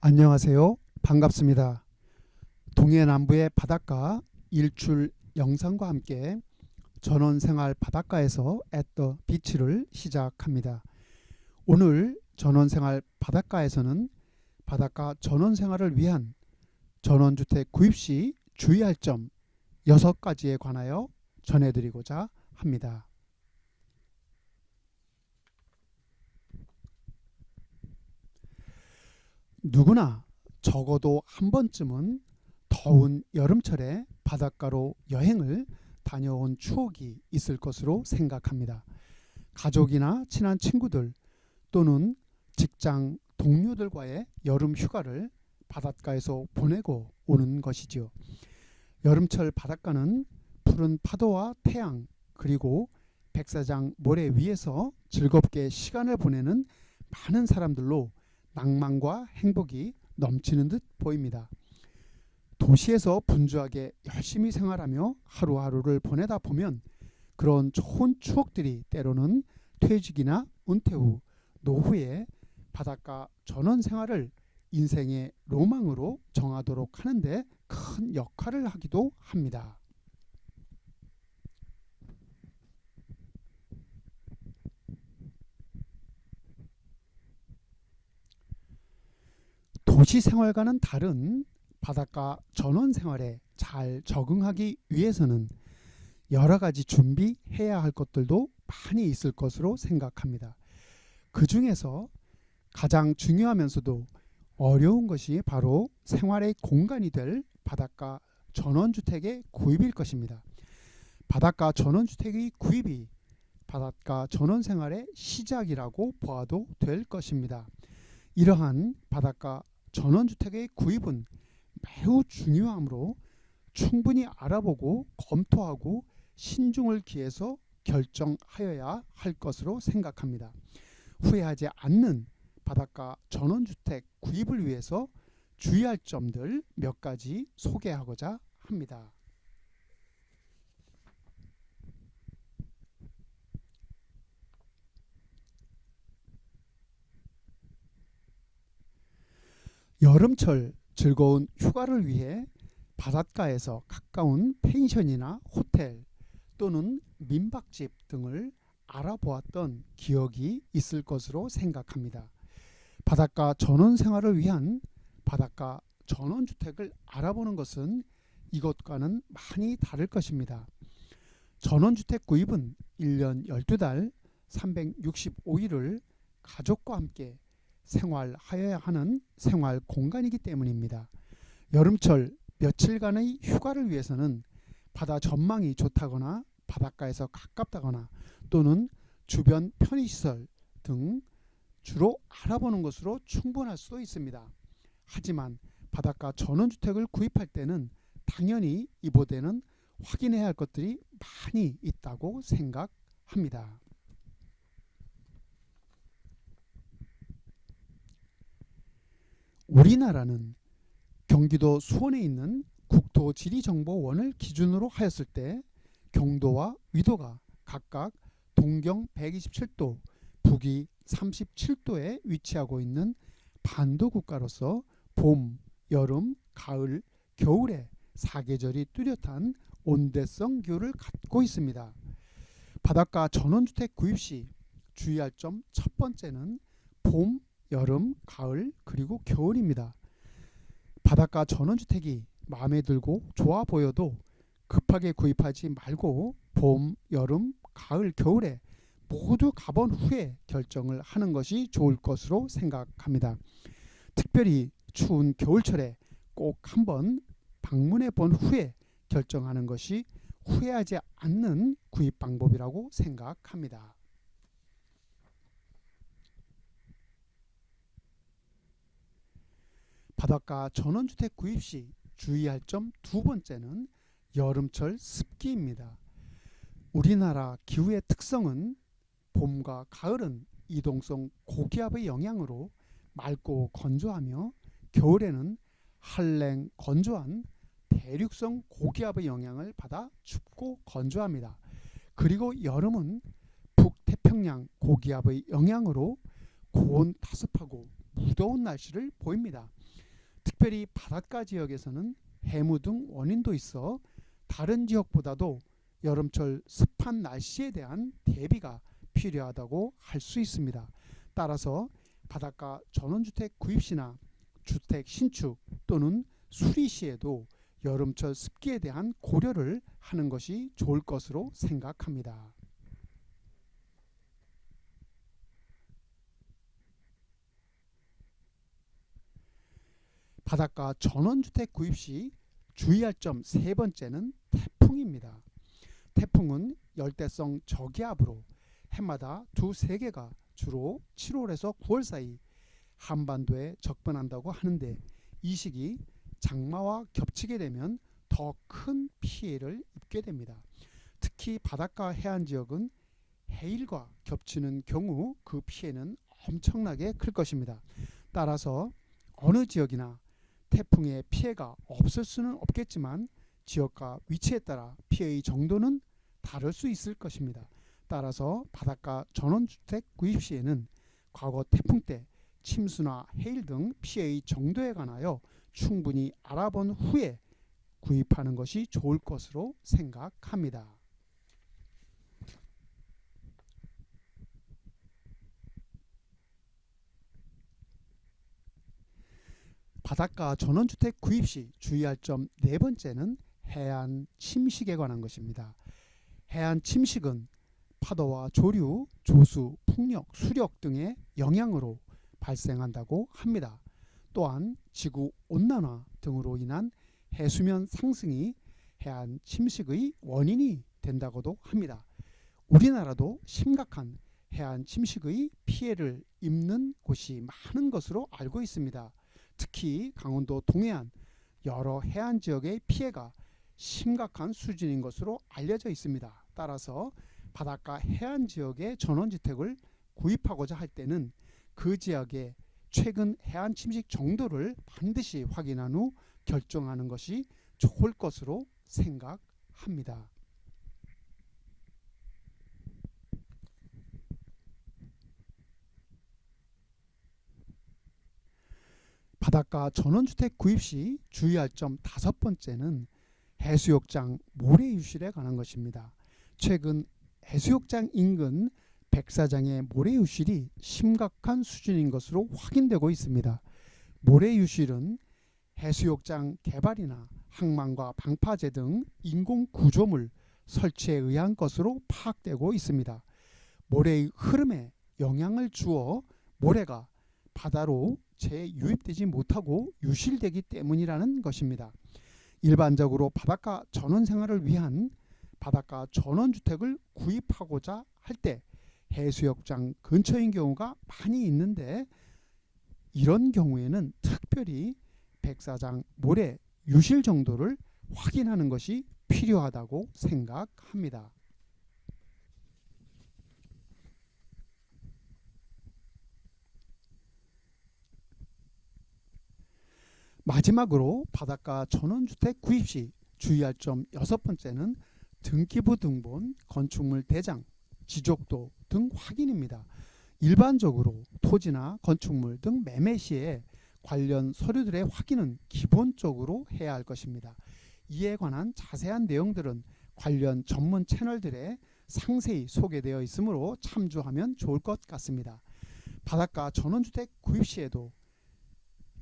안녕하세요. 반갑습니다. 동해남부의 바닷가 일출 영상과 함께 전원생활 바닷가에서 앳더 비치를 시작합니다. 오늘 전원생활 바닷가에서는 바닷가 전원생활을 위한 전원주택 구입 시 주의할 점 6가지에 관하여 전해드리고자 합니다. 누구나 적어도 한 번쯤은 더운 여름철에 바닷가로 여행을 다녀온 추억이 있을 것으로 생각합니다. 가족이나 친한 친구들 또는 직장 동료들과의 여름 휴가를 바닷가에서 보내고 오는 것이지요. 여름철 바닷가는 푸른 파도와 태양 그리고 백사장 모래 위에서 즐겁게 시간을 보내는 많은 사람들로 낭만과 행복이 넘치는 듯 보입니다. 도시에서 분주하게 열심히 생활하며 하루하루를 보내다 보면 그런 좋은 추억들이 때로는 퇴직이나 은퇴 후 노후에 바닷가 전원 생활을 인생의 로망으로 정하도록 하는데 큰 역할을 하기도 합니다. 도시 생활과는 다른 바닷가 전원 생활에 잘 적응하기 위해서는 여러 가지 준비해야 할 것들도 많이 있을 것으로 생각합니다. 그 중에서 가장 중요하면서도 어려운 것이 바로 생활의 공간이 될 바닷가 전원주택의 구입일 것입니다. 바닷가 전원주택의 구입이 바닷가 전원생활의 시작이라고 보아도 될 것입니다. 이러한 바닷가 전원주택의 구입은 매우 중요하므로 충분히 알아보고 검토하고 신중을 기해서 결정하여야 할 것으로 생각합니다. 후회하지 않는 바닷가 전원주택 구입을 위해서 주의할 점들 몇 가지 소개하고자 합니다. 여름철 즐거운 휴가를 위해 바닷가에서 가까운 펜션이나 호텔 또는 민박집 등을 알아보았던 기억이 있을 것으로 생각합니다. 바닷가 전원 생활을 위한 바닷가 전원주택을 알아보는 것은 이것과는 많이 다를 것입니다. 전원주택 구입은 1년 12달 365일을 가족과 함께 생활하여야 하는 생활 공간이기 때문입니다. 여름철 며칠간의 휴가를 위해서는 바다 전망이 좋다거나 바닷가에서 가깝다거나 또는 주변 편의시설 등 주로 알아보는 것으로 충분할 수도 있습니다. 하지만 바닷가 전원주택을 구입할 때는 당연히 이보다는 확인해야 할 것들이 많이 있다고 생각합니다. 우리나라는 경기도 수원에 있는 국토지리정보원을 기준으로 하였을 때 경도와 위도가 각각 동경 127도, 북위 37도에 위치하고 있는 반도국가로서 봄, 여름, 가을, 겨울에 사계절이 뚜렷한 온대성 기후를 갖고 있습니다. 바닷가 전원주택 구입 시 주의할 점 첫 번째는 봄, 여름, 가을, 그리고 겨울입니다. 바닷가 전원주택이 마음에 들고 좋아 보여도 급하게 구입하지 말고 봄, 여름, 가을, 겨울에 모두 가본 후에 결정을 하는 것이 좋을 것으로 생각합니다. 특별히 추운 겨울철에 꼭 한번 방문해 본 후에 결정하는 것이 후회하지 않는 구입 방법이라고 생각합니다. 바닷가 전원주택 구입 시 주의할 점 두 번째는 여름철 습기입니다. 우리나라 기후의 특성은 봄과 가을은 이동성 고기압의 영향으로 맑고 건조하며 겨울에는 한랭 건조한 대륙성 고기압의 영향을 받아 춥고 건조합니다. 그리고 여름은 북태평양 고기압의 영향으로 고온 다습하고 무더운 날씨를 보입니다. 특별히 바닷가 지역에서는 해무 등 원인도 있어 다른 지역보다도 여름철 습한 날씨에 대한 대비가 필요하다고 할 수 있습니다. 따라서 바닷가 전원주택 구입 시나 주택 신축 또는 수리 시에도 여름철 습기에 대한 고려를 하는 것이 좋을 것으로 생각합니다. 바닷가 전원주택 구입 시 주의할 점 세 번째는 태풍입니다. 태풍은 열대성 저기압으로 해마다 두세 개가 주로 7월에서 9월 사이 한반도에 접근한다고 하는데 이 시기 장마와 겹치게 되면 더 큰 피해를 입게 됩니다. 특히 바닷가 해안 지역은 해일과 겹치는 경우 그 피해는 엄청나게 클 것입니다. 따라서 어느 지역이나 태풍의 피해가 없을 수는 없겠지만 지역과 위치에 따라 피해의 정도는 다를 수 있을 것입니다. 따라서 바닷가 전원주택 구입 시에는 과거 태풍 때 침수나 해일 등 피해의 정도에 관하여 충분히 알아본 후에 구입하는 것이 좋을 것으로 생각합니다. 바닷가 전원주택 구입 시 주의할 점 네 번째는 해안 침식에 관한 것입니다. 해안 침식은 파도와 조류, 조수, 풍력, 수력 등의 영향으로 발생한다고 합니다. 또한 지구 온난화 등으로 인한 해수면 상승이 해안 침식의 원인이 된다고도 합니다. 우리나라도 심각한 해안 침식의 피해를 입는 곳이 많은 것으로 알고 있습니다. 특히 강원도 동해안 여러 해안 지역의 피해가 심각한 수준인 것으로 알려져 있습니다. 따라서 바닷가 해안 지역의 전원주택을 구입하고자 할 때는 그 지역의 최근 해안 침식 정도를 반드시 확인한 후 결정하는 것이 좋을 것으로 생각합니다. 바닷가 전원주택 구입 시 주의할 점 다섯 번째는 해수욕장 모래 유실에 관한 것입니다. 최근 해수욕장 인근 백사장의 모래 유실이 심각한 수준인 것으로 확인되고 있습니다. 모래 유실은 해수욕장 개발이나 항만과 방파제 등 인공 구조물 설치에 의한 것으로 파악되고 있습니다. 모래의 흐름에 영향을 주어 모래가 바다로 재유입되지 못하고 유실되기 때문이라는 것입니다. 일반적으로 바닷가 전원 생활을 위한 바닷가 전원주택을 구입하고자 할 때 해수욕장 근처인 경우가 많이 있는데 이런 경우에는 특별히 백사장 모래 유실 정도를 확인하는 것이 필요하다고 생각합니다. 마지막으로 바닷가 전원주택 구입 시 주의할 점 여섯 번째는 등기부 등본, 건축물 대장, 지적도 등 확인입니다. 일반적으로 토지나 건축물 등 매매 시에 관련 서류들의 확인은 기본적으로 해야 할 것입니다. 이에 관한 자세한 내용들은 관련 전문 채널들에 상세히 소개되어 있으므로 참조하면 좋을 것 같습니다. 바닷가 전원주택 구입 시에도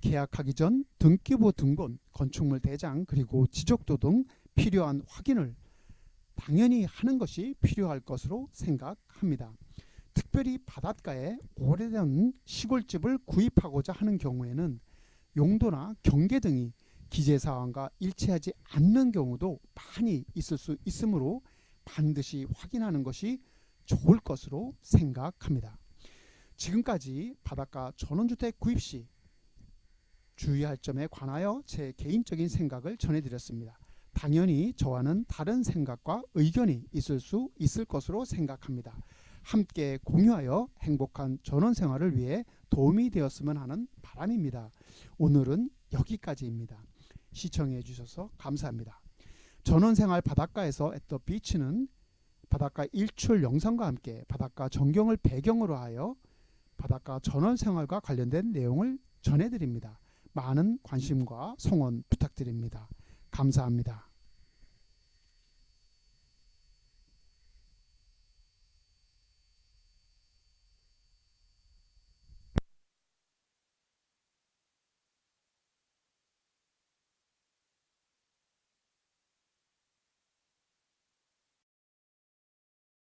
계약하기 전 등기부 등본, 건축물 대장 그리고 지적도 등 필요한 확인을 당연히 하는 것이 필요할 것으로 생각합니다. 특별히 바닷가에 오래된 시골집을 구입하고자 하는 경우에는 용도나 경계 등이 기재사항과 일치하지 않는 경우도 많이 있을 수 있으므로 반드시 확인하는 것이 좋을 것으로 생각합니다. 지금까지 바닷가 전원주택 구입 시 주의할 점에 관하여 제 개인적인 생각을 전해드렸습니다. 당연히 저와는 다른 생각과 의견이 있을 수 있을 것으로 생각합니다. 함께 공유하여 행복한 전원생활을 위해 도움이 되었으면 하는 바람입니다. 오늘은 여기까지입니다. 시청해 주셔서 감사합니다. 전원생활 바닷가에서 at the beach는 바닷가 일출 영상과 함께 바닷가 전경을 배경으로 하여 바닷가 전원생활과 관련된 내용을 전해드립니다. 많은 관심과 성원 부탁드립니다. 감사합니다.